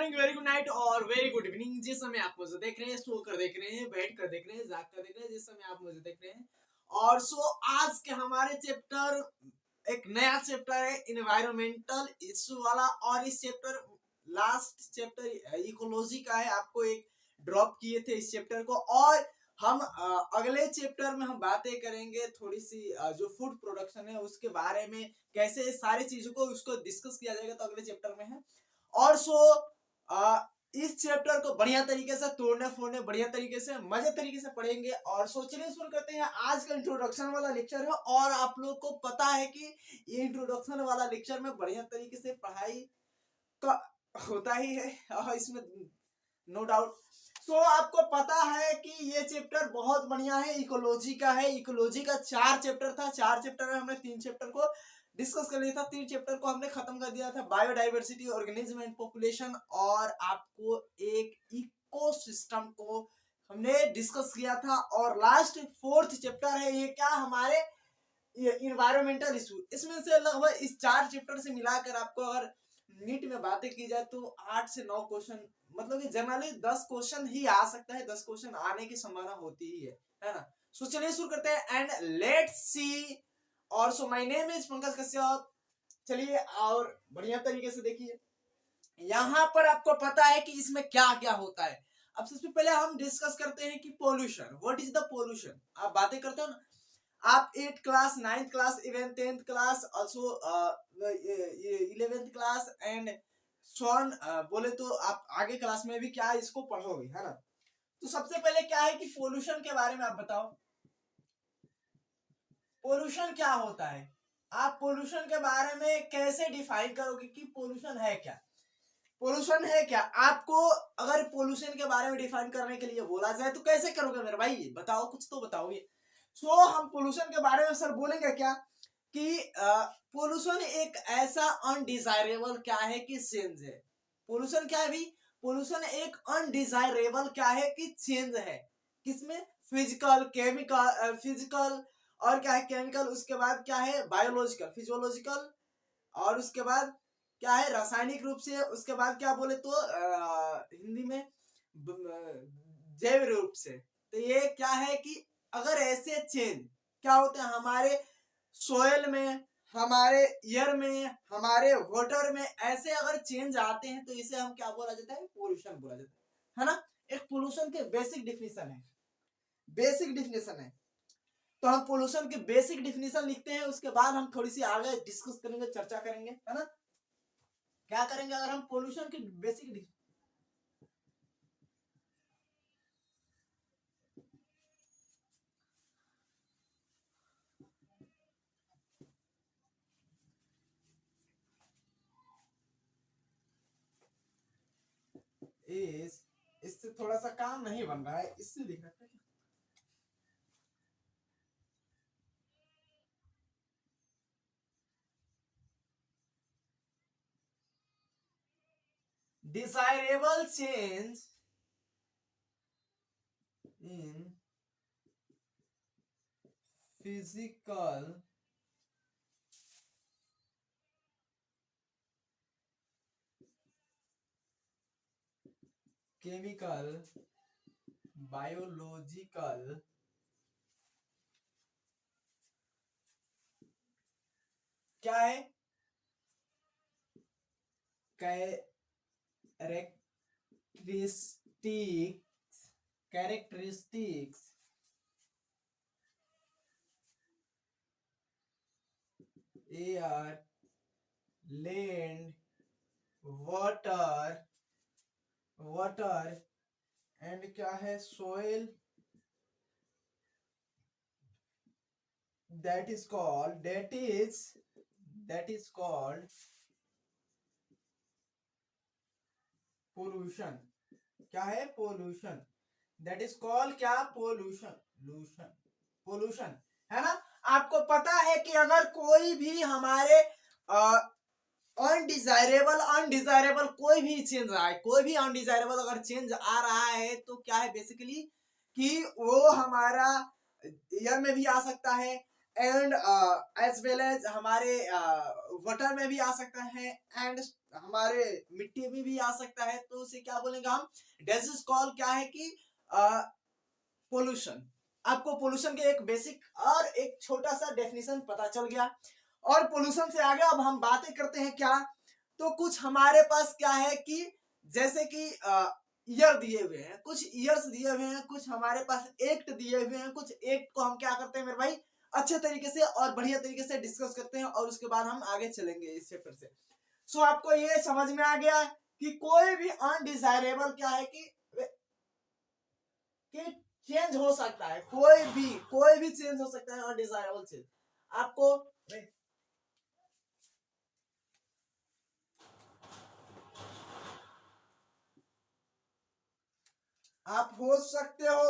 Morning, very good night और very good evening. जिस समय आप मुझे देख रहे हैं, सो कर देख रहे हैं, बैठ कर देख रहे हैं, जाग कर देख रहे हैं, जिस समय आप मुझे देख रहे हैं। और सो आज के हमारे चैप्टर, एक नया चैप्टर है इन्वायरमेंटल इश्यू वाला। और इस चैप्टर, लास्ट चैप्टर इकोलॉजी का है। आपको एक ड्रॉप किए थे इस चैप्टर को। और हम अगले चैप्टर में हम बातें करेंगे थोड़ी सी जो फूड प्रोडक्शन है उसके बारे में, कैसे सारी चीजों को उसको डिस्कस किया जाएगा, तो अगले चैप्टर में है। और सो इस चैप्टर को बढ़िया तरीके से तोड़ने फोड़ने, बढ़िया तरीके से मजे तरीके से पढ़ेंगे। और सोचने शुरू करते हैं। आज का इंट्रोडक्शन वाला लेक्चर है और आप लोग को पता है कि ये इंट्रोडक्शन वाला लेक्चर में बढ़िया तरीके से पढ़ाई का होता ही है, और इसमें नो डाउट। सो आपको पता है कि ये चैप्टर बहुत बढ़िया है, इकोलॉजी का है। इकोलॉजी का 4 चैप्टर था। 4 चैप्टर में हमने 3 चैप्टर को डिस्कस कर लिया था। 3 चैप्टर को हमने खत्म कर दिया था। बायोडाइवर्सिटी, ऑर्गेनिज्म एंड पॉपुलेशन, और आपको एक इकोसिस्टम को हमने डिस्कस किया था। और लास्ट 4th चैप्टर है ये, क्या हमारे इन्वायरमेंटल इशू। इसमें से लगभग इस 4 चैप्टर से मिलाकर आपको अगर नीट में बातें की जाए तो 8 से 9 क्वेश्चन, मतलब कि जनरली 10 क्वेश्चन ही आ सकता है। 10 क्वेश्चन आने की संभावना होती ही है ना। सो चलिए शुरू करते हैं एंड लेट्स सी। और so my name is Pankaj Kashyap. चलिए और बढ़िया तरीके से देखिए, यहाँ पर आपको पता है कि इसमें क्या क्या होता है। अब सबसे पहले हम डिस्कस करते हैं कि pollution, what is the pollution. आप बातें करते हो ना, आप 8th class, 9th class, even 10th class, also 11th class and so on बोले तो आप आगे क्लास में भी क्या इसको पढ़ोगे, है ना। तो सबसे पहले क्या है कि पोल्यूशन के बारे में आप बताओ, पोल्यूशन क्या होता है। आप पोल्यूशन के बारे में कैसे डिफाइन करोगे कि पोल्यूशन है क्या। पोल्यूशन है क्या, आपको अगर पोल्यूशन के बारे में डिफाइन करने के लिए बोला जाए तो कैसे करोगे मेरे भाई, बताओ, कुछ तो बताओ ये। सो हम पोल्यूशन के बारे में सर बोलेंगे क्या कि पोल्यूशन एक ऐसा अनडिजायरेबल क्या है कि चेंज है। पोल्यूशन क्या है भाई, पोल्यूशन एक अनडिजायरेबल क्या है कि चेंज है। किसमें, फिजिकल, केमिकल, फिजिकल और क्या है केमिकल, उसके बाद क्या है बायोलॉजिकल, फिजियोलॉजिकल, और उसके बाद क्या है रासायनिक रूप से, उसके बाद क्या बोले तो हिंदी में जैव रूप से। तो ये क्या है कि अगर ऐसे चेंज क्या होते हैं हमारे सोयल में, हमारे एयर में, हमारे वाटर में, ऐसे अगर चेंज आते हैं तो इसे हम क्या बोला जाता है, पोल्यूशन बोला जाता है ना। एक पोल्यूशन के बेसिक डिफिनेशन है, बेसिक डिफिनेशन है। तो हम पोल्यूशन के बेसिक डिफिनेशन लिखते हैं, उसके बाद हम थोड़ी सी आगे डिस्कस करेंगे, चर्चा करेंगे, है ना। क्या करेंगे अगर हम पोल्यूशन की बेसिक इससे थोड़ा सा काम नहीं बन रहा है, इससे लिख रहा है। Desirable change in physical, chemical, biological, क्या है, characteristics air, land, water and क्या है soil, that is called pollution। क्या है, पोल्यूशन। दैट इज कॉल्ड क्या, पोल्यूशन है ना। आपको पता है कि अगर कोई भी हमारे अनडिजायरेबल कोई भी चेंज आए, कोई भी अनडिजायरेबल अगर चेंज आ रहा है तो क्या है बेसिकली कि वो हमारा एयर में भी आ सकता है एंड एज वेल एज हमारे वाटर में भी आ सकता है एंड हमारे मिट्टी में भी आ सकता है, तो उसे क्या बोलेंगे हम, डिजीज कॉल क्या है कि पोल्यूशन। आपको पोल्यूशन के एक बेसिक और एक छोटा सा डेफिनेशन पता चल गया। और पोल्यूशन से आगे अब हम बातें करते हैं क्या, तो कुछ हमारे पास क्या है कि जैसे कि ईयर दिए हुए हैं, कुछ ईयर्स दिए हुए हैं, कुछ हमारे पास एक्ट दिए हुए हैं, कुछ एक्ट को हम क्या करते हैं मेरे भाई, अच्छे तरीके से और बढ़िया तरीके से डिस्कस करते हैं और उसके बाद हम आगे चलेंगे इस चैप्टर से। सो आपको ये समझ में आ गया कि कोई भी अनडिजायरेबल क्या है कि चेंज हो सकता है, कोई भी चेंज हो सकता है, अनडिजायरेबल चेंज आपको आप हो सकते हो।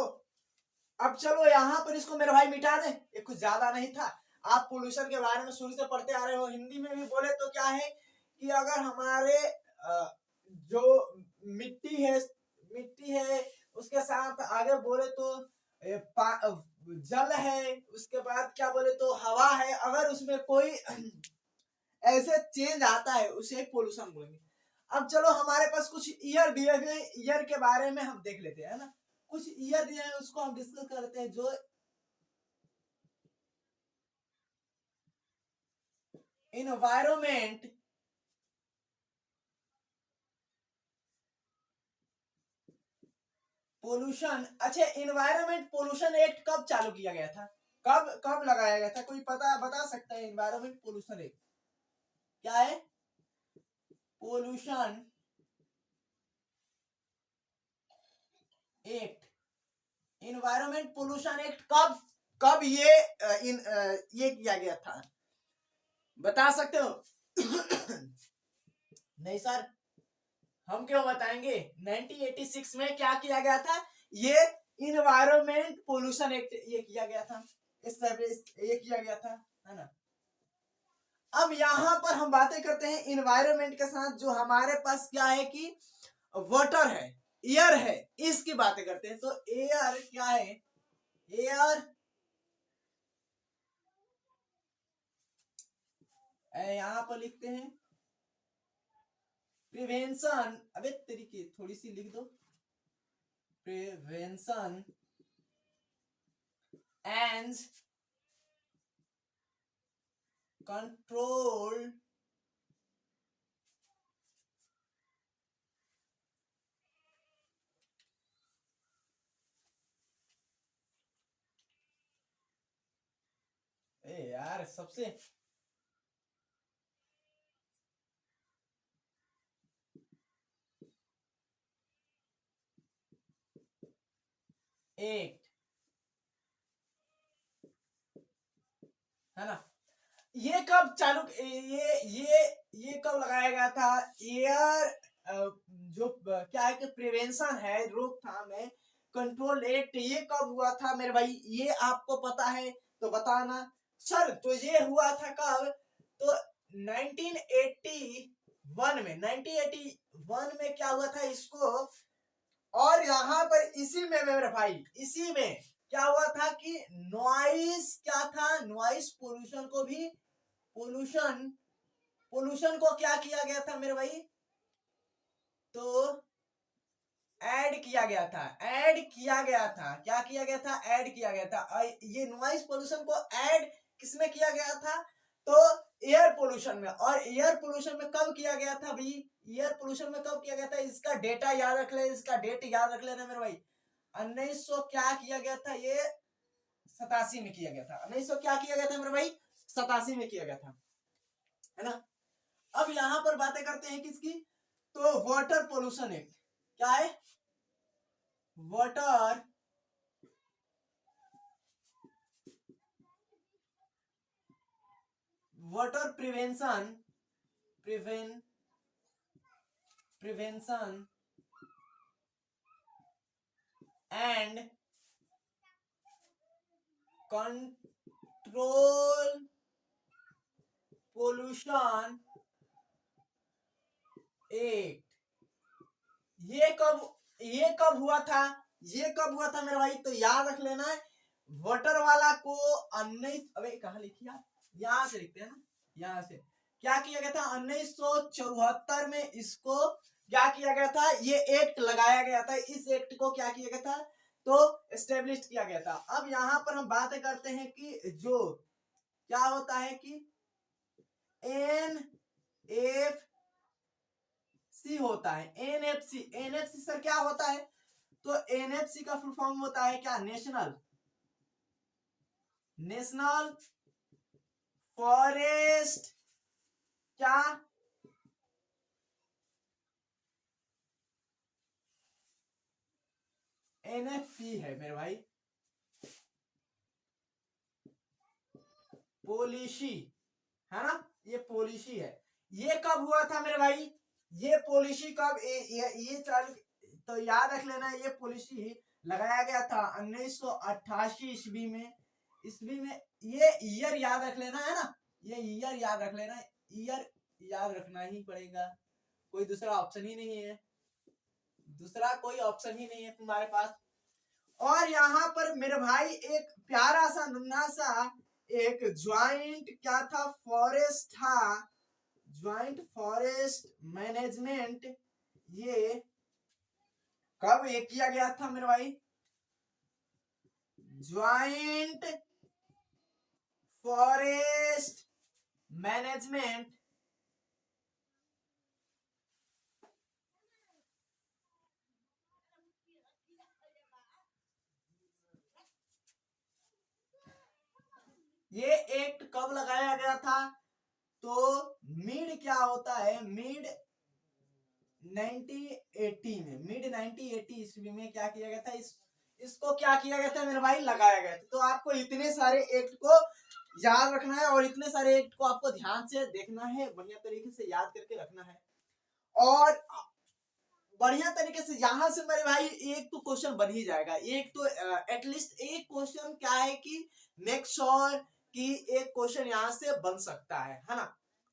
अब चलो यहाँ पर इसको मेरे भाई मिटा दे, ये कुछ ज्यादा नहीं था। आप पोल्यूशन के बारे में शुरू से पढ़ते आ रहे हो, हिंदी में भी बोले तो क्या है कि अगर हमारे जो मिट्टी है उसके साथ आगे बोले तो जल है, उसके बाद क्या बोले तो हवा है, अगर उसमें कोई ऐसे चेंज आता है उसे पोल्यूशन बोलेंगे। अब चलो हमारे पास कुछ ईयर दिए हुए, ईयर के बारे में हम देख लेते हैं ना, कुछ ईयर दिए हैं उसको हम डिस्कस करते हैं। जो इन्वायरमेंट पोल्यूशन, अच्छा इन्वायरमेंट पोल्यूशन एक्ट कब चालू किया गया था, कब कब लगाया गया था, कोई पता बता सकता है? इन्वायरमेंट पोल्यूशन एक्ट क्या है? Pollution act, environment pollution act कब कब ये किया गया था, बता सकते हो? नहीं सर, हम क्यों बताएंगे। 1986 में क्या किया गया था, ये इन्वायरमेंट पोल्यूशन एक्ट ये किया गया था, ये किया गया था, है ना। अब यहाँ पर हम बातें करते हैं इन्वायरमेंट के साथ, जो हमारे पास क्या है कि वाटर है, एयर है, इसकी बातें करते हैं। तो एयर क्या है, एयर यहाँ पर लिखते हैं प्रिवेंशन, अबे तरीके थोड़ी सी लिख दो, प्रिवेंशन एंड कंट्रोल यार सबसे एक्ट, है ना। ये कब चालू, ये कब लगाया गया था, एयर जो क्या है कि प्रिवेंशन है, रोकथाम है, कंट्रोल एक्ट, ये कब हुआ था मेरे भाई, ये आपको पता है तो बताना। सर तो ये हुआ था कब, तो 1981 में, 1981 में क्या हुआ था इसको। और यहाँ पर इसी में मेरे भाई, इसी में क्या हुआ था कि नॉइस क्या था, नॉइस पोल्यूशन को भी, पोल्यूशन पोल्यूशन को क्या किया गया था मेरे भाई, तो ऐड किया गया था, ऐड किया गया था, क्या किया गया था, ऐड किया गया था। ये नॉइस पोल्यूशन को ऐड किसमें किया गया था, तो एयर पोल्यूशन में। और एयर पोल्यूशन में कब किया गया था भाई, एयर पोल्यूशन में कब किया गया था, इसका डेटा याद रख ले, इसका डेट याद रख लेना मेरे भाई। 1900 क्या किया गया था, ये 87 में किया गया था, 1900 क्या किया गया था मेरे भाई, 87 में किया गया था, है ना। अब यहां पर बातें करते हैं किसकी, तो वाटर पोल्यूशन एक्ट क्या है, water water prevention and control pollution act, ये कब हुआ था, ये कब हुआ था मेरे भाई, तो याद रख लेना है। वाटर वाला को 19, अबे कहाँ लिखी आप, यहां से लिखते हैं ना, यहां से क्या किया गया था 1974 में इसको क्या किया गया था, ये एक्ट लगाया गया था, इस एक्ट को क्या किया गया था तो एस्टेब्लिश किया गया था। अब यहाँ पर हम बातें करते हैं कि जो क्या होता है कि NFC होता है, एनएफसी सर क्या होता है, तो एनएफसी का फुल फॉर्म होता है क्या, नेशनल फॉरेस्ट क्या एनएफसी है मेरे भाई, पॉलिसी है ना, ये पॉलिसी है। ये कब हुआ था मेरे भाई, ये पॉलिसी कब ये चालू, तो याद रख लेना ये पॉलिसी लगाया गया था 1988 ईस्वी में। ये ईयर याद रख लेना है ना, ये ईयर याद रख लेना, ईयर याद रखना ही पड़ेगा, कोई दूसरा ऑप्शन ही नहीं है, दूसरा कोई ऑप्शन ही नहीं है तुम्हारे पास। और यहाँ पर मेरे भाई एक प्यारा सा नन्हा सा एक ज्वाइंट क्या था, फॉरेस्ट था, ज्वाइंट फॉरेस्ट मैनेजमेंट, ये कब एक किया गया था मेरे भाई, ज्वाइंट फॉरेस्ट मैनेजमेंट ये एक्ट कब लगाया गया था, तो मिड क्या होता है, मिड 1980 में, मिड 1980 ईस्वी में क्या किया गया था, इसको क्या किया गया था मेरे भाई, लगाया गया था। तो आपको इतने सारे एक्ट को याद रखना है और इतने सारे एक्ट को आपको ध्यान से देखना है, बढ़िया तरीके से याद करके रखना है, और बढ़िया तरीके से यहाँ से मेरे भाई एक तो क्वेश्चन बन ही जाएगा, एक तो एटलीस्ट एक क्वेश्चन क्या है कि मेक श्योर कि एक क्वेश्चन यहाँ से बन सकता है ना।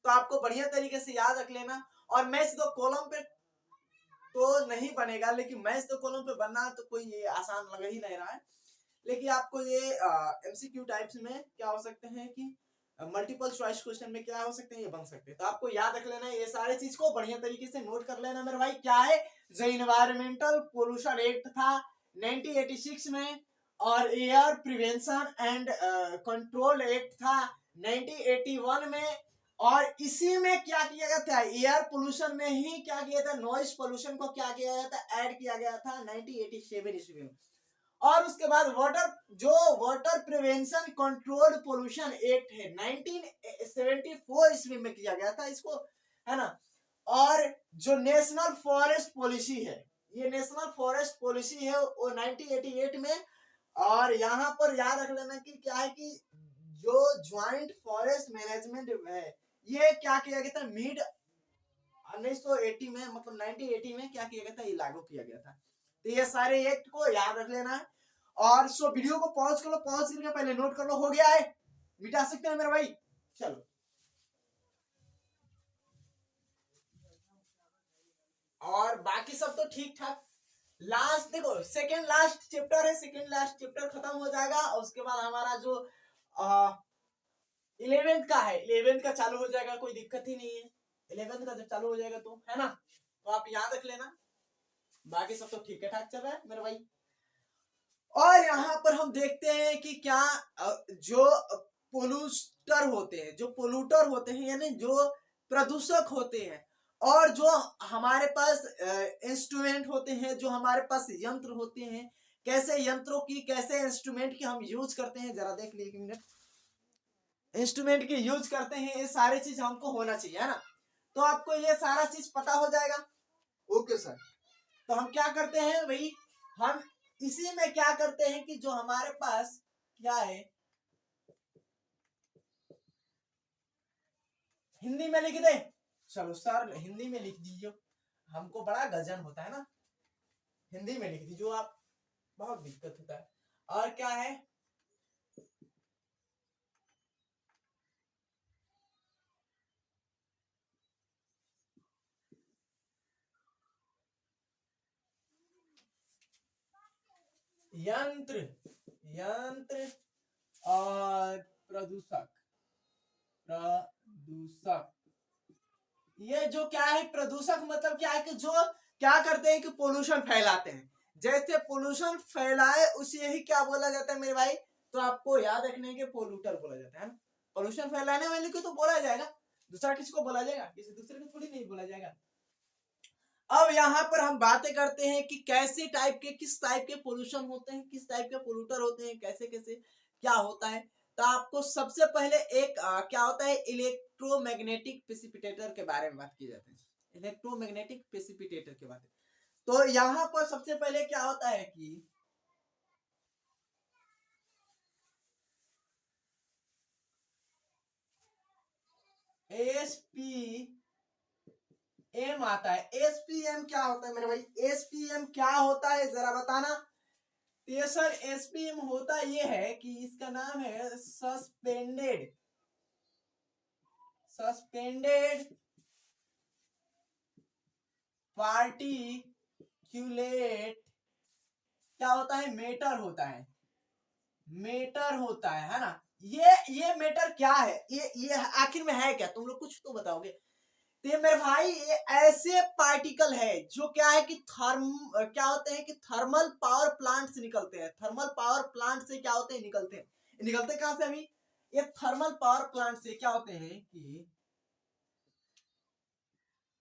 तो आपको बढ़िया तरीके से याद रख लेना, और मैच दो कॉलम पे तो नहीं बनेगा, लेकिन मैच दो कॉलम पे बनना तो कोई ये आसान लग ही नहीं रहा है, लेकिन आपको ये एमसीक्यू टाइप्स में क्या हो सकते हैं कि मल्टीपल चॉइस क्वेश्चन में क्या हो सकते हैं, ये बन सकते हैं। तो आपको याद रख लेना है, ये सारे चीज को बढ़िया तरीके से नोट कर लेना मेरे भाई। क्या है, जो इन्वायरमेंटल पोल्यूशन एक्ट था 1986 में, और air prevention and control act था 1981 में, और इसी में क्या किया गया था, एयर पोल्यूशन में ही क्या किया था, नॉइस पोल्यूशन को क्या किया गया था, ऐड किया गया था 1987 ईस्वी में। और उसके बाद water prevention control pollution act है 1974 ईस्वी में किया गया था इसको, है ना। और जो नेशनल फॉरेस्ट पॉलिसी है, ये नेशनल फॉरेस्ट पॉलिसी है वो 1988 में। और यहाँ पर याद रख लेना कि क्या है कि जो ज्वाइंट फॉरेस्ट मैनेजमेंट है, ये क्या किया गया था मिड 1980 में, मतलब 1980 में क्या किया गया था, ये लागू किया गया था। तो ये सारे एक्ट को याद रख लेना है। और सो वीडियो को पॉज कर लो, पॉज करके पहले नोट कर लो, हो गया है, मिटा सकते हैं मेरे भाई, चलो। और बाकी सब तो ठीक ठाक, लास्ट देखो सेकेंड लास्ट चैप्टर है, सेकेंड लास्ट चैप्टर खत्म हो जाएगा, और उसके बाद हमारा जो 11th का है, 11th का चालू हो जाएगा, कोई दिक्कत ही नहीं है। 11th का जब चालू हो जाएगा तो, है ना, तो आप याद रख लेना। बाकी सब तो ठीक है ठाक चल रहा है मेरे भाई। और यहाँ पर हम देखते हैं कि क्या जो पोल्यूटर होते हैं, जो पोल्यूटर होते हैं, यानी जो प्रदूषक होते हैं, और जो हमारे पास इंस्ट्रूमेंट होते हैं, जो हमारे पास यंत्र होते हैं, कैसे यंत्रों की, कैसे इंस्ट्रूमेंट की हम यूज करते हैं, जरा देख लीजिए, एक मिनट, इंस्ट्रूमेंट की यूज करते हैं, ये सारी चीज हमको होना चाहिए, है ना। तो आपको ये सारा चीज पता हो जाएगा, ओके सर। तो हम क्या करते हैं भाई, हम इसी में क्या करते हैं कि जो हमारे पास क्या है, हिंदी में लिख दे, चलो सर हिंदी में लिख दीजिए, हमको बड़ा गजन होता है ना, हिंदी में लिख दीजिए आप, बहुत दिक्कत होता है। और क्या है, यंत्र, यंत्र और प्रदूषक, प्रदूषक ये जो क्या है प्रदूषक मतलब क्या है कि जो क्या करते हैं कि पोल्यूशन फैलाते हैं। जैसे पोल्यूशन फैलाए उसे ही क्या बोला जाता है मेरे भाई, तो आपको याद रखने के पोल्यूटर बोला जाता है ना। पोल्यूशन फैलाने वाले को तो बोला जाएगा, दूसरा किसको बोला जाएगा, किसी दूसरे को थोड़ी नहीं बोला जाएगा। अब यहाँ पर हम बातें करते हैं कि कैसे टाइप के किस टाइप के पोल्यूशन होते हैं, किस टाइप के पोल्यूटर होते हैं, कैसे कैसे क्या होता है। तो आपको सबसे पहले एक क्या होता है इलेक्ट्रोमैग्नेटिक प्रेसिपिटेटर के बारे में बात की जाती है। इलेक्ट्रोमैग्नेटिक प्रेसिपिटेटर के बारे में तो यहाँ पर सबसे पहले क्या होता है कि एसपीएम आता है। एसपीएम क्या होता है मेरे भाई, एसपीएम क्या होता है जरा बताना। तो सर एसपीएम होता ये है कि इसका नाम है सस्पेंडेड पार्टिक्यूलेट क्या होता है, मेटर होता है ना। ये मेटर क्या है, ये आखिर में है क्या, तुम लोग कुछ तो बताओगे। तो ये मेरे भाई ये ऐसे पार्टिकल है जो क्या है कि क्या होते हैं कि थर्मल पावर प्लांट से निकलते हैं। थर्मल पावर प्लांट से क्या होते हैं, निकलते कहां से अभी, ये थर्मल पावर प्लांट से क्या होते हैं कि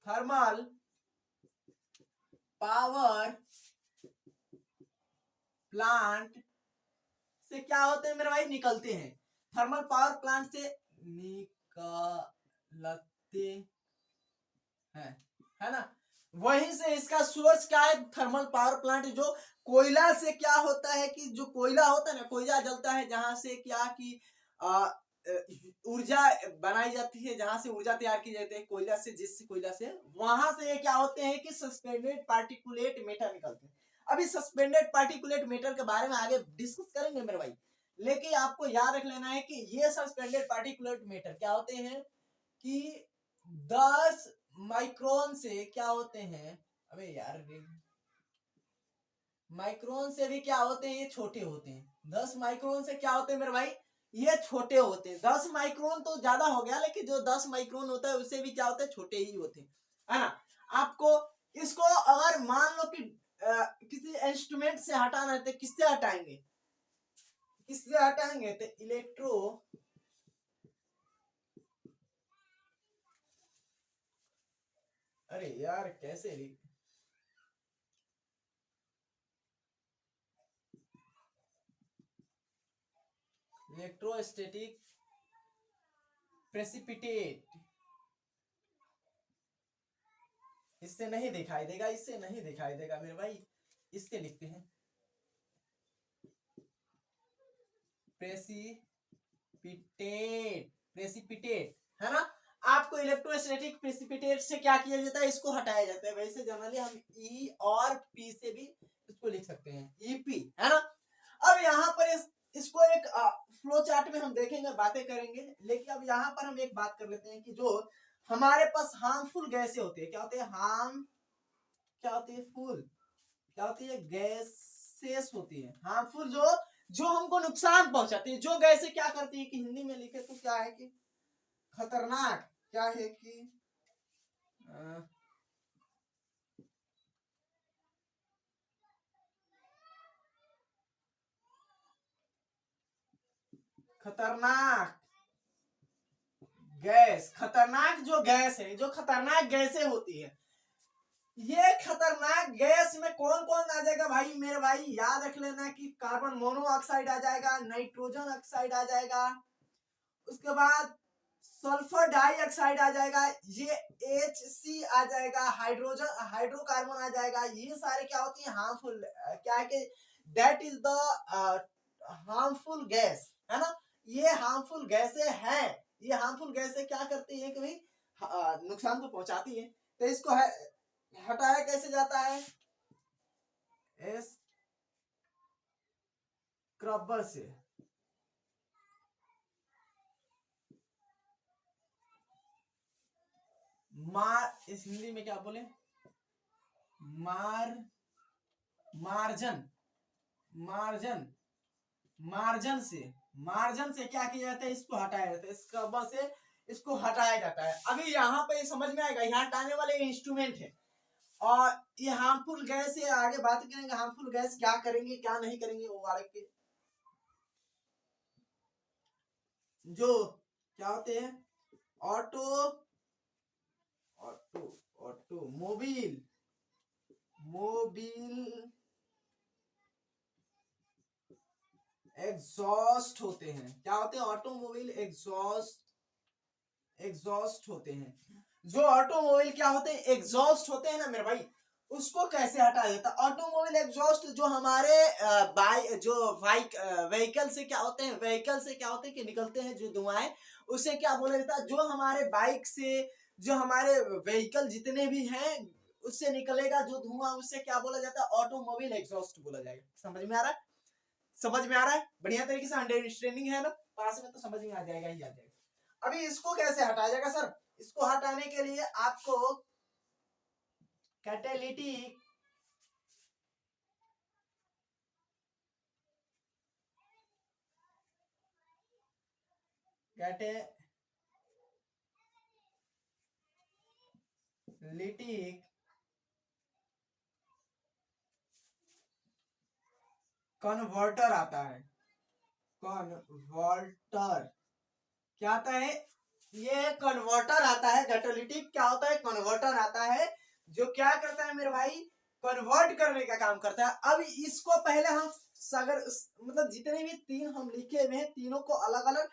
थर्मल पावर प्लांट से क्या होते हैं मेरे भाई, निकलते हैं। थर्मल पावर प्लांट से निकलते हैं, है ना। वहीं से इसका सोर्स क्या है, थर्मल पावर प्लांट जो कोयला से क्या होता है कि जो कोयला होता है ना, कोयला जलता है जहां से क्या कि ऊर्जा बनाई जाती है, जहां से ऊर्जा तैयार की जाती है कोयला से, जिस कोयला से वहां से क्या होते हैं कि सस्पेंडेड पार्टिकुलेट मैटर निकलते हैं। अभी सस्पेंडेड पार्टिकुलेट मैटर के बारे में आगे डिस्कस करेंगे मेरे भाई, लेकिन आपको याद रख लेना है कि ये सस्पेंडेड पार्टिकुलेट मैटर क्या होते हैं कि 10 माइक्रोन से क्या होते हैं, अबे यार माइक्रोन से भी क्या होते हैं, ये छोटे होते हैं। 10 माइक्रोन से क्या होते हैं मेरे भाई, ये छोटे होते हैं। 10 माइक्रोन तो ज्यादा हो गया, लेकिन जो 10 माइक्रोन होता है उससे भी क्या होता है, छोटे ही होते हैं, है ना। आपको इसको अगर मान लो कि किसी इंस्ट्रूमेंट से हटाना है तो किससे हटाएंगे, तो अरे यार कैसे इलेक्ट्रोस्टैटिक प्रेसिपिटेट, इससे नहीं दिखाई देगा, इससे नहीं दिखाई देगा मेरे भाई, इससे लिखते हैं प्रेसिपिटेट, है ना। आपको इलेक्ट्रोस्टैटिक प्रेसिपिटेट से क्या किया जाता है, इसको हटाया जाता है। वैसे जनरली हम ई और पी से भी इसको लिख सकते हैं, ईपी, है ना। अब यहाँ पर इसको एक फ्लो चार्ट में हम देखेंगे, बातें करेंगे, लेकिन अब यहाँ पर हम एक बात कर लेते हैं कि जो हमारे पास हार्मफुल गैसें होती है, क्या होते हैं क्या होती है फुल, क्या होती है गैसेस होती है हार्मफुल, जो हमको नुकसान पहुंचाती है। जो गैसें क्या करती है कि हिंदी में लिखे तो क्या है कि खतरनाक, क्या है कि खतरनाक गैस, खतरनाक जो गैस है, जो खतरनाक गैसें होती है, ये खतरनाक गैस में कौन कौन आ जाएगा भाई मेरे भाई, याद रख लेना कि कार्बन मोनोऑक्साइड आ जाएगा, नाइट्रोजन ऑक्साइड आ जाएगा, उसके बाद सल्फर डाइऑक्साइड आ जाएगा, ये HC आ जाएगा, हाइड्रोकार्बन आ जाएगा। ये सारे क्या होती है हार्मफुल, क्या है कि that is the harmful gas, है ना। ये हार्मफुल गैसें हैं, ये हार्मफुल गैसें क्या करती है कि भाई नुकसान तो पहुंचाती है। तो इसको हटाया कैसे जाता है, स्क्रबर से, इस हिंदी में क्या बोले, मार्जन मार्जन मार्जन से क्या किया जाता है, इसको हटाया जाता है स्क्रबर से। इसको हटाया जाता है। अभी यहाँ पे समझ में आएगा, यहाँ हटाने वाले इंस्ट्रूमेंट है। और ये हार्मफुल गैस है, आगे बात करेंगे हार्मफुल गैस क्या करेंगे क्या नहीं करेंगे वो वाले के जो क्या होते हैं auto auto automobile mobile exhaust होते हैं। क्या होते हैं? ऑटोमोबाइल एग्जॉस्ट होते हैं। जो ऑटोमोबाइल क्या होते हैं? एग्जॉस्ट होते हैं ना मेरे भाई, उसको कैसे हटाया जाता है? ऑटोमोबाइल एग्जॉस्ट जो हमारे व्हीकल से क्या होते हैं, व्हीकल से क्या होते हैं कि निकलते हैं जो धुआं, उसे क्या बोला जाता है? जो हमारे बाइक से, जो हमारे व्हीकल जितने भी हैं उससे निकलेगा जो धुआं, उससे क्या बोला जाता है? ऑटोमोबाइल एग्जॉस्ट बोला जाएगा। समझ में आ रहा है? समझ में आ रहा है? बढ़िया तरीके से अंडरस्टैंडिंग है ना? पास में तो समझ में आ जाएगा ही आ जाएगा। अभी इसको कैसे हटाया जाएगा सर? इसको हटाने के लिए आपको कैटालिटिक कन्वर्टर आता है। कन्वर्टर क्या आता है? ये कन्वर्टर आता है। कैटालिटिक क्या होता है? कन्वर्टर आता है जो क्या करता है मेरे भाई? कन्वर्ट करने का काम करता है। अब इसको पहले हम अगर मतलब जितने भी तीन हम लिखे हुए हैं तीनों को अलग अलग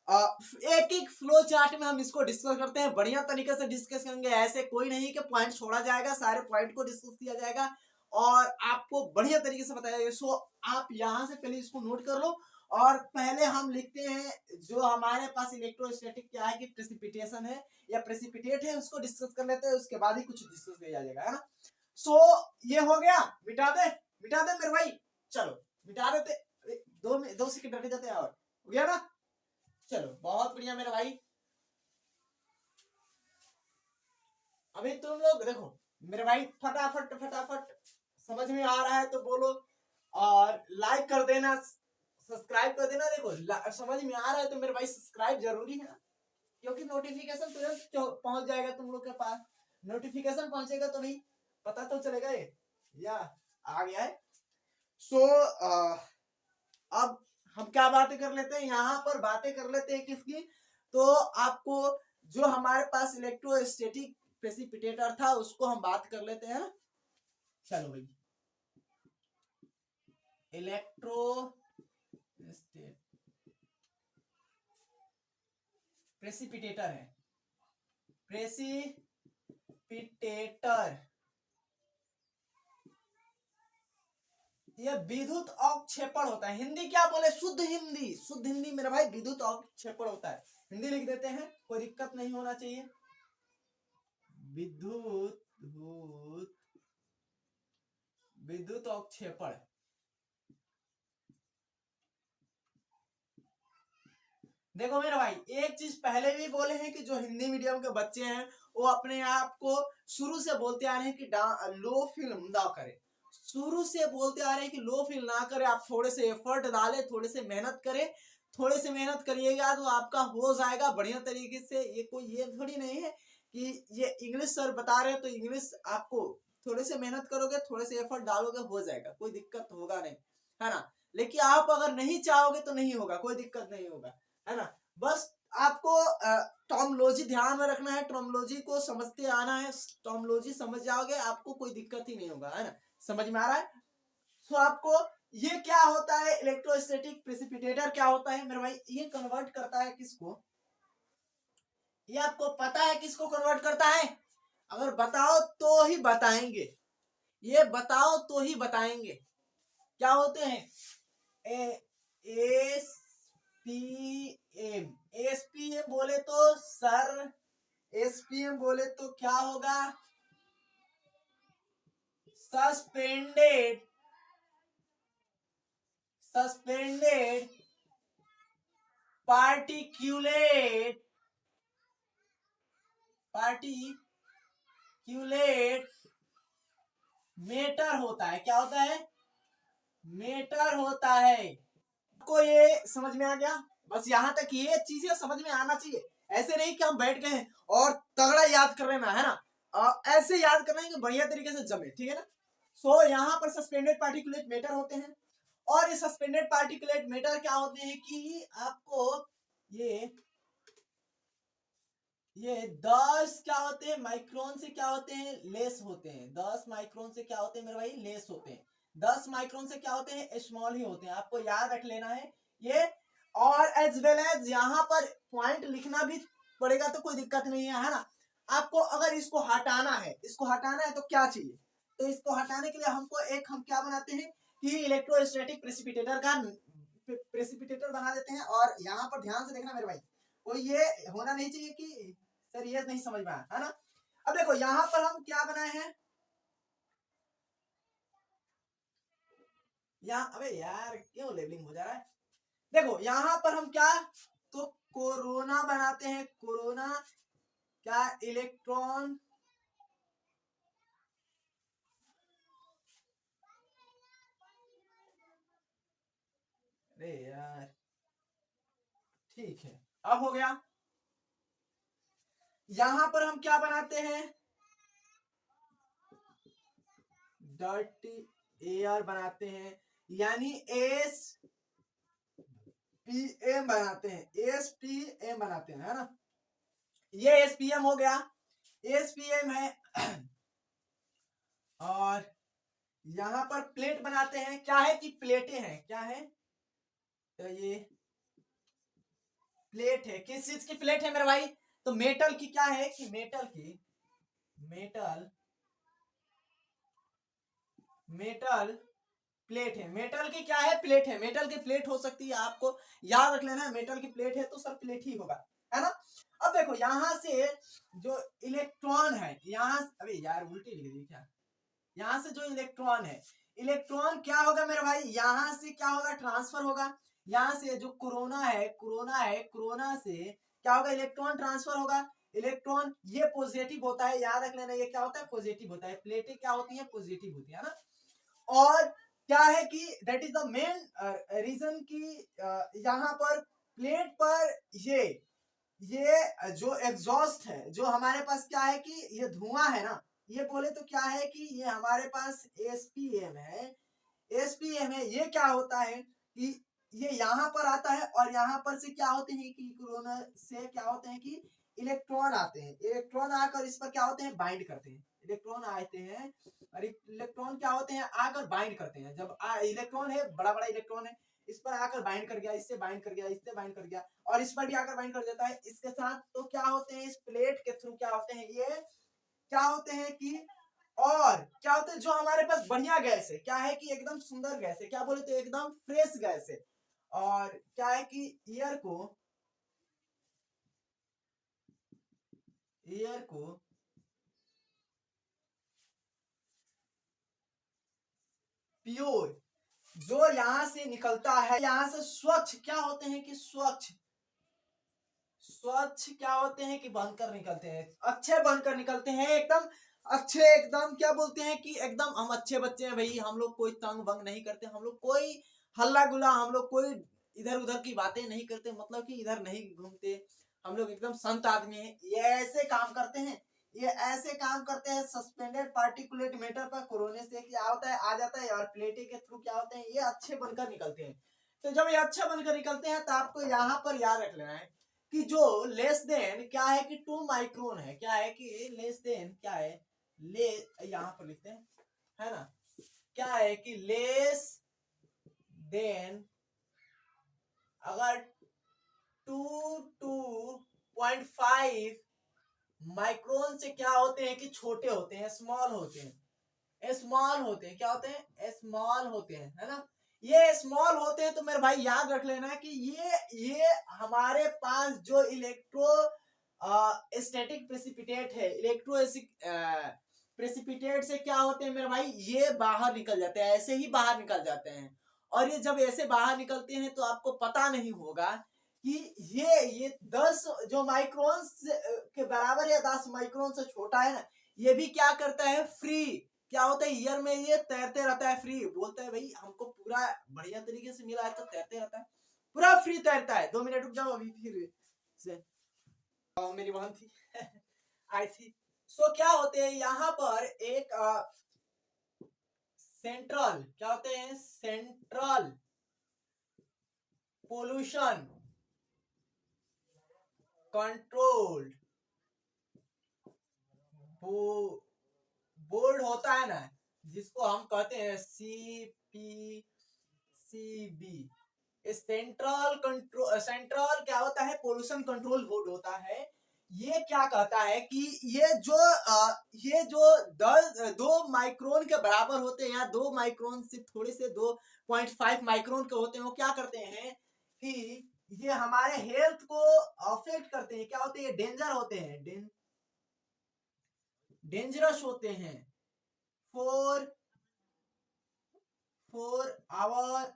एक एक फ्लो चार्ट में हम इसको डिस्कस करते हैं। बढ़िया तरीके से डिस्कस करेंगे, ऐसे कोई नहीं कि पॉइंट छोड़ा जाएगा, सारे पॉइंट को डिस्कस किया जाएगा और आपको बढ़िया तरीके से बताया जाएगा। सो आप यहां से पहले इसको नोट कर लो। और पहले हम लिखते हैं जो हमारे पास इलेक्ट्रोस्टैटिक क्या है कि प्रेसिपिटेशन है या प्रेसिपिटेट है, उसको डिस्कस कर लेते हैं, उसके बाद ही कुछ डिस्कस किया जाएगा, है ना? सो ये हो गया। मिटा दे मेरे भाई, चलो मिटा देते। 2 सेकंड रख जाते हैं और हो गया ना? चलो बहुत बढ़िया मेरे भाई। अभी तुम लोग देखो मेरे भाई, फटाफट फटाफट समझ में आ रहा है तो बोलो और लाइक कर देना, सब्सक्राइब कर देना। देखो समझ में आ रहा है तो मेरे भाई सब्सक्राइब जरूरी है ना, क्योंकि नोटिफिकेशन तुरंत पहुंच जाएगा तुम लोग के पास। नोटिफिकेशन पहुंचेगा तो भाई पता तो चलेगा ये या आ गया है। सो अब हम क्या बातें कर लेते हैं, यहाँ पर बातें कर लेते हैं किसकी? तो आपको जो हमारे पास इलेक्ट्रोस्टैटिक प्रेसिपिटेटर था उसको हम बात कर लेते हैं। चलो भाई, इलेक्ट्रो प्रेसिपिटेटर है। प्रेसिपिटेटर यह विद्युत अवक्षेपण होता है। हिंदी क्या बोले? शुद्ध हिंदी मेरा भाई विद्युत अवक्षेपण होता है। हिंदी लिख देते हैं, कोई दिक्कत नहीं होना चाहिए। विद्युत अवक्षेपण। देखो मेरे भाई एक चीज पहले भी बोले हैं कि जो हिंदी मीडियम के बच्चे हैं वो अपने आप को शुरू से बोलते आ रहे हैं कि लो फील ना करे। शुरू से बोलते आ रहे हैं कि लो फील ना करे, आप थोड़े से एफर्ट डालें, थोड़े से मेहनत करें, थोड़े से मेहनत करिएगा तो आपका हो जाएगा बढ़िया तरीके से। ये कोई ये थोड़ी नहीं है कि ये इंग्लिश सर बता रहे हैं तो इंग्लिश आपको थोड़े से मेहनत करोगे, थोड़े से एफर्ट डालोगे, हो जाएगा, कोई दिक्कत होगा नहीं, है ना? लेकिन आप अगर नहीं चाहोगे तो नहीं होगा, कोई दिक्कत नहीं होगा, है ना? बस आपको टर्मोलॉजी ध्यान में रखना है, टर्मोलॉजी को समझते आना है। टर्मोलॉजी समझ जाओगे आपको कोई दिक्कत ही नहीं होगा, है ना? समझ में आ रहा है? तो आपको ये क्या होता है, इलेक्ट्रोस्टैटिक प्रेसिपिटेटर क्या होता है मेरे भाई? ये कन्वर्ट करता है किसको? ये आपको पता है किसको कन्वर्ट करता है? अगर बताओ तो ही बताएंगे, ये बताओ तो ही बताएंगे। क्या होते हैं? एसपीएम। एसपीएम बोले तो सर, एसपीएम बोले तो क्या होगा? सस्पेंडेड पार्टिक्यूलेट मेटर होता है। क्या होता है? मेटर होता है। आपको ये समझ में आ गया? बस यहाँ तक ये चीजें समझ में आना चाहिए। ऐसे नहीं कि हम बैठ गए और तगड़ा याद कर रहे हैं है ना, ऐसे याद करना है कि बढ़िया तरीके से जमे, ठीक है ना। सो यहाँ पर सस्पेंडेड पार्टिकुलेट मैटर होते हैं, और ये सस्पेंडेड पार्टिकुलेट मैटर क्या होते हैं कि आपको ये 10 क्या होते हैं माइक्रोन से क्या होते हैं, लेस होते हैं। 10 माइक्रोन से क्या होते हैं मेरे भाई, लेस होते हैं। 10 माइक्रोन से क्या होते हैं, स्मॉल ही होते हैं, आपको याद रख लेना है ये। और एज वेल एज यहाँ पर पॉइंट लिखना भी पड़ेगा तो कोई दिक्कत नहीं है ना। आपको अगर इसको हटाना है, तो क्या चाहिए, तो इसको हटाने के लिए हमको हम क्या बनाते हैं कि इलेक्ट्रोस्टैटिक प्रेसिपिटेटर का प्रेसिपिटेटर बना देते हैं। और यहाँ पर ध्यान से देखना मेरे भाई, कोई ये होना नहीं चाहिए कि सर ये नहीं समझ में आया, है ना। अब देखो यहाँ पर हम क्या बनाए हैं, यहाँ अबे यार क्यों लेबलिंग हो जा रहा है। देखो यहाँ पर हम क्या, तो कोरोना बनाते हैं। कोरोना क्या, इलेक्ट्रॉन अरे यार ठीक है, अब हो गया। यहां पर हम क्या बनाते हैं, डर्टी एयर बनाते हैं, यानी एस पी एम बनाते हैं, एस पी एम बनाते हैं, है ना। ये एस पी एम हो गया, एस पी एम है। और यहां पर प्लेट बनाते हैं, क्या है कि प्लेटें हैं, क्या है, तो ये प्लेट है। किस चीज की प्लेट है मेरे भाई, तो मेटल की क्या है कि मेटल प्लेट है। मेटल की क्या है, प्लेट है। मेटल की प्लेट हो सकती है, आपको याद रख लेना है, मेटल की प्लेट है तो सर प्लेट ही होगा, है ना। अब देखो यहां से जो इलेक्ट्रॉन है, यहाँ अबे यार उल्टी लिख दी क्या, यहाँ से जो इलेक्ट्रॉन है, इलेक्ट्रॉन क्या होगा मेरे भाई, यहाँ से क्या होगा, ट्रांसफर होगा। यहाँ से जो कोरोना से क्या होगा, इलेक्ट्रॉन ट्रांसफर होगा। इलेक्ट्रॉन ये पॉजिटिव होता है, याद रख लेना, ये क्या होता है, पॉजिटिव होता है। प्लेटें क्या होती है, पॉजिटिव होती है ना। और क्या है कि that is the main reason की यहाँ पर प्लेट पर ये जो एग्जॉस्ट है, जो हमारे पास क्या है कि ये धुआं है ना, ये बोले तो क्या है कि ये हमारे पास एसपीएम है। एसपीएम है, ये क्या होता है कि ये यहाँ पर आता है, और यहाँ पर से क्या होते हैं कि कोरोना से क्या होते हैं कि इलेक्ट्रॉन आते हैं। इलेक्ट्रॉन आकर इस पर क्या होते हैं, बाइंड करते हैं। इलेक्ट्रॉन आते हैं और इलेक्ट्रॉन क्या होते हैं, आकर बाइंड करते हैं। जब इलेक्ट्रॉन है, बड़ा बड़ा इलेक्ट्रॉन है, इस पर आकर बाइंड कर गया, इससे बाइंड कर गया, इससे बाइंड कर गया, और इस पर भी आकर बाइंड कर देता है इसके साथ। तो क्या होते हैं, इस प्लेट के थ्रू क्या होते हैं, ये क्या होते हैं कि, और क्या होते हैं जो हमारे पास बढ़िया गैस है, क्या है कि एकदम सुंदर गैस है, क्या बोले तो एकदम फ्रेश गैस है। और क्या है कि एयर को प्योर जो यहां से निकलता है, यहां से स्वच्छ क्या होते हैं कि स्वच्छ क्या होते हैं कि बनकर निकलते हैं, अच्छे बनकर निकलते हैं, एकदम अच्छे, एकदम क्या बोलते हैं कि एकदम हम अच्छे बच्चे हैं भाई, हम लोग कोई तंग भंग नहीं करते, हम लोग कोई हल्ला गुला, हम लोग कोई इधर उधर की बातें नहीं करते, मतलब कि इधर नहीं घूमते, हम लोग एकदम संत आदमी हैं। ये ऐसे काम करते हैं, ये ऐसे काम करते हैं सस्पेंडेड पार्टिकुलेट मैटर पर कोरोना से क्या होता है, आ जाता है, और प्लेटे के थ्रू क्या होते हैं, ये अच्छे बनकर निकलते हैं। तो जब ये अच्छे बनकर निकलते हैं तो आपको यहाँ पर याद रख लेना है कि जो लेस देन क्या है कि 2 माइक्रोन है, क्या है कि लेस देन क्या है, ले यहाँ पर लिखते हैं, है ना, क्या है कि लेस देन अगर 2.5 माइक्रोन से क्या होते हैं कि छोटे होते हैं, स्मॉल होते हैं, क्या होते हैं, स्मॉल होते हैं, है ना। ये स्मॉल होते हैं तो मेरे भाई याद रख लेना कि ये हमारे पास जो स्टैटिक प्रेसिपिटेट है, प्रेसिपिटेट से क्या होते हैं मेरे भाई, ये बाहर निकल जाते हैं, ऐसे ही बाहर निकल जाते हैं। और ये जब ऐसे बाहर निकलते हैं तो आपको पता नहीं होगा कि ये 10 जो माइक्रोन के बराबर या 10 माइक्रोन से छोटा है ना, ये भी क्या करता है, फ्री क्या होता है, ईयर में ये तैरते रहता है, फ्री बोलता है भाई हमको पूरा बढ़िया तरीके से मिला है, तो तैरते रहता है, पूरा फ्री तैरता है। 2 मिनट रुक जाओ अभी फिर से। मेरी बहन थी आई थी। सो क्या होते हैं यहाँ पर एक सेंट्रल, क्या होते हैं, सेंट्रल पोल्यूशन कंट्रोल बोर्ड होता है ना, जिसको हम कहते हैं CPCB। सेंट्रल क्या होता है, पोल्यूशन कंट्रोल बोर्ड होता है। ये क्या कहता है कि ये जो 2 माइक्रोन के बराबर होते हैं या 2 माइक्रोन से थोड़े से 2.5 माइक्रोन के होते हैं, वो क्या करते हैं कि ये हमारे हेल्थ को अफेक्ट करते हैं। क्या होते हैं, डेंजर होते हैं, डेंजरस होते हैं फॉर आवर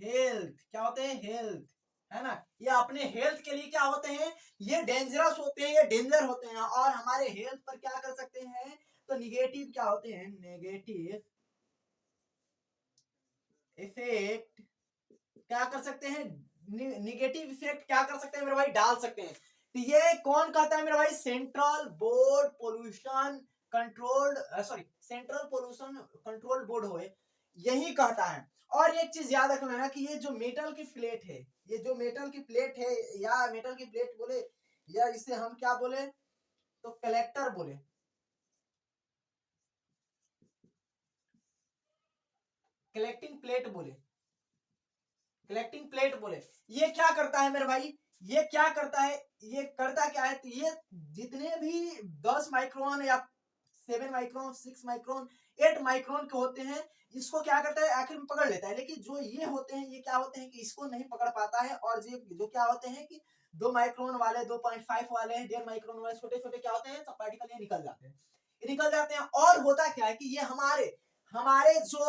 हेल्थ। क्या होते हैं, हेल्थ, है ना, ये अपने हेल्थ के लिए क्या होते हैं, ये डेंजरस होते हैं, ये डेंजर होते हैं और हमारे हेल्थ पर क्या कर सकते हैं, तो निगेटिव क्या होते हैं, नेगेटिव इफेक्ट क्या कर सकते हैं, निगेटिव इफेक्ट क्या कर सकते हैं मेरे भाई, डाल सकते हैं। तो ये कौन कहता है मेरे भाई, central board pollution controlled, sorry central pollution control board हो, यही कहता है। और एक चीज याद रख लेना कि ये जो मेटल की प्लेट है, ये जो मेटल की प्लेट है, या मेटल की प्लेट बोले या इसे हम क्या बोले, तो कलेक्टर बोले, कलेक्टिंग प्लेट बोले, कलेक्टिंग प्लेट बोले। ये क्या करता है मेरे भाई, ये क्या करता है, ये करता क्या है, तो ये जितने भी 10 माइक्रोन या 7 माइक्रोन 6 माइक्रोन 8 माइक्रोन के होते हैं, इसको क्या करता है, आखिर में पकड़ लेता है। लेकिन जो ये होते हैं, ये क्या होते हैं कि इसको नहीं पकड़ पाता है। और जो क्या होते हैं कि 2 माइक्रोन वाले, 2.5 वाले, 1.5 माइक्रोन वाले, छोटे छोटे क्या होते हैं, सब पार्टिकल ये निकल जाते हैं, ये निकल जाते हैं। और होता क्या है कि ये हमारे हमारे जो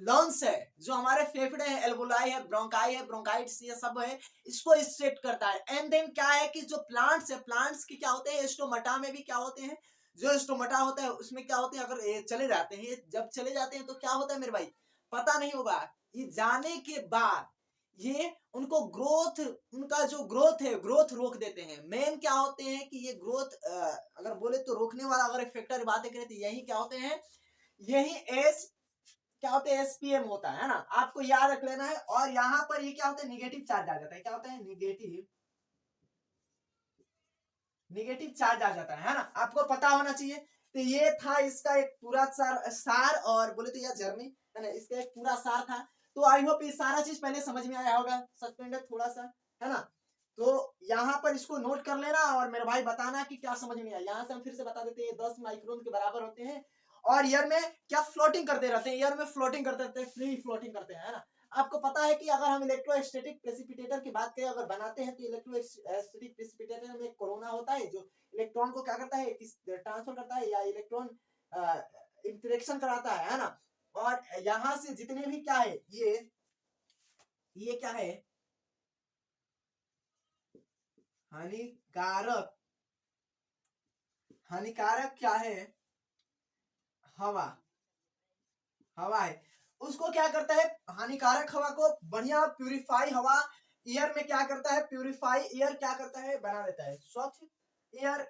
लंग्स है, जो हमारे फेफड़े हैं, एल्वोलाई है, ब्रोंकाई है, ब्रोंकाइट्स, ये सब है, इसको स्ट्रेट करता है। एंड देन क्या है कि जो प्लांट्स है, प्लांट्स की क्या होते हैं, स्टोमाटा में भी क्या होते हैं, जो स्टोमाटा होता है उसमें क्या होते हैं, अगर ये चले जाते हैं, ये जब चले जाते हैं तो क्या होता है मेरे भाई, पता नहीं होगा। ये जाने के बाद ये उनको ग्रोथ, उनका जो ग्रोथ है, ग्रोथ रोक देते हैं। मेन क्या होते हैं कि ये ग्रोथ अगर बोले तो रोकने वाला, अगर एक फैक्टर बातें करें तो यही क्या होते हैं, यही एस क्या होते हैं, SPM होता है ना, आपको याद रख लेना है। और यहाँ पर ये क्या होता है, निगेटिव चार्ज आ जाता है। क्या होता है, निगेटिव चार्ज आ जाता है ना, आपको पता होना चाहिए। तो ये था इसका एक पूरा सार और बोले तो यह जर्नी है ना, इसका एक पूरा सार था। तो आई होप ये सारा चीज पहले समझ में आया होगा, सस्पेंडेड थोड़ा सा, है ना। तो यहाँ पर इसको नोट कर लेना और मेरे भाई बताना कि क्या समझ में आया। यहाँ से हम फिर से बता देते हैं, 10 माइक्रोन के बराबर होते हैं और ईयर में क्या फ्लोटिंग करते रहते हैं, ईयर में फ्लोटिंग करते रहते हैं, फ्री फ्लोटिंग करते हैं, है ना। आपको पता है कि अगर हम इलेक्ट्रोस्टैटिक प्रेसिपिटेटर की बात करें, अगर बनाते हैं तो इलेक्ट्रोस्टैटिक प्रेसिपिटेटर में कोरोना होता है, जो इलेक्ट्रॉन को क्या करता है, ट्रांसफर करता है, या इलेक्ट्रॉन इंटरेक्शन कराता है ना। और यहां से जितने भी क्या है, ये क्या है, हानिकारक, हानिकारक क्या है, हवा, हवा है, उसको क्या करता है, हानिकारक हवा को बढ़िया प्यूरिफाई हवा एयर में क्या करता है, प्यूरिफाई एयर क्या करता है, बना देता है, स्वच्छ एयर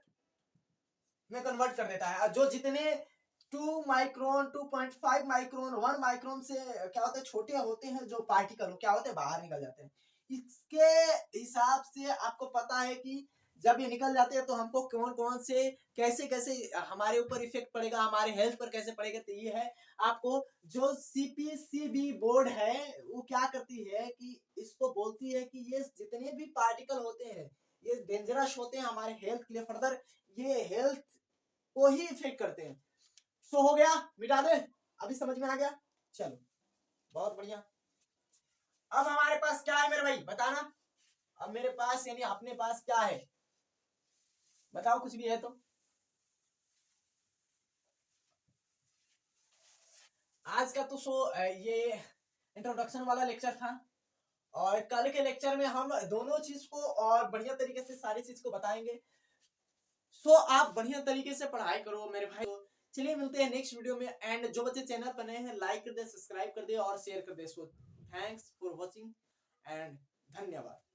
में कन्वर्ट कर देता है। जो जितने 2 माइक्रोन 2.5 माइक्रोन 1 माइक्रोन से क्या होते हैं, छोटे होते हैं जो पार्टिकल, क्या होते हैं, बाहर निकल जाते हैं। इसके हिसाब से आपको पता है कि जब ये निकल जाते हैं तो हमको कौन कौन से कैसे कैसे हमारे ऊपर इफेक्ट पड़ेगा, हमारे हेल्थ पर कैसे पड़ेगा। तो ये है आपको, जो CPCB बोर्ड है वो क्या करती है कि इसको बोलती है कि ये जितने भी पार्टिकल होते हैं ये डेंजरस होते हैं हमारे हेल्थ के लिए, फर्दर ये हेल्थ को ही इफेक्ट करते हैं। सो हो गया, मिटा दे, अभी समझ में आ गया, चलो बहुत बढ़िया। अब हमारे पास क्या है मेरे भाई, बताना। अब मेरे पास यानी अपने पास क्या है, बताओ कुछ भी है तो। आज का तो ये इंट्रोडक्शन वाला लेक्चर था और कल के लेक्चर में हम दोनों चीज को और बढ़िया तरीके से सारी चीज को बताएंगे। सो आप बढ़िया तरीके से पढ़ाई करो मेरे भाई। चलिए मिलते हैं नेक्स्ट वीडियो में। एंड जो बच्चे चैनल पर नए हैं लाइक कर दे, सब्सक्राइब कर दे और शेयर कर दे। So thanks for watching and धन्यवाद।